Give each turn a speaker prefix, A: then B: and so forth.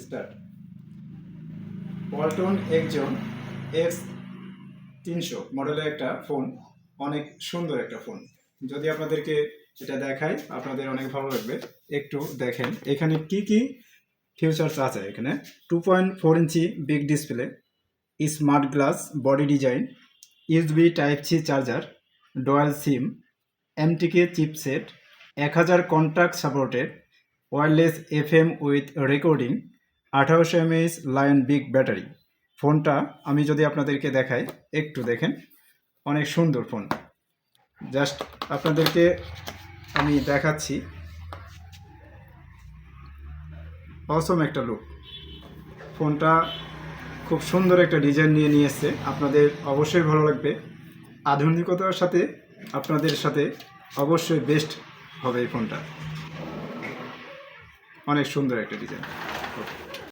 A: Start. Walton এক্সজন x 300 মডেলের একটা phone, অনেক সুন্দর একটা ফোন। যদি আপনাদেরকে এটা দেখাই আপনাদের অনেক ভালো লাগবে। একটু দেখেন এখানে কি কি ফিচার্স আছে। এখানে 2.4 inch big display, smart glass body design, USB type C charger, dual SIM, MTK chipset, 1000 contact supported, wireless FM with recording, 1800 mAh lion big battery. ফোনটা আমি যদি আপনাদেরকে দেখাই, একটু দেখেন, অনেক সুন্দর ফোন। জাস্ট আপনাদেরকে আমি দেখাচ্ছি, অসম একটা লুক। ফোনটা খুব সুন্দর একটা ডিজাইন নিয়ে এসছে, আপনাদের অবশ্যই ভালো লাগবে। আধুনিকতার সাথে আপনাদের সাথে অবশ্যই বেস্ট হবে এই ফোনটা। অনেক সুন্দর একটা ডিজাইন।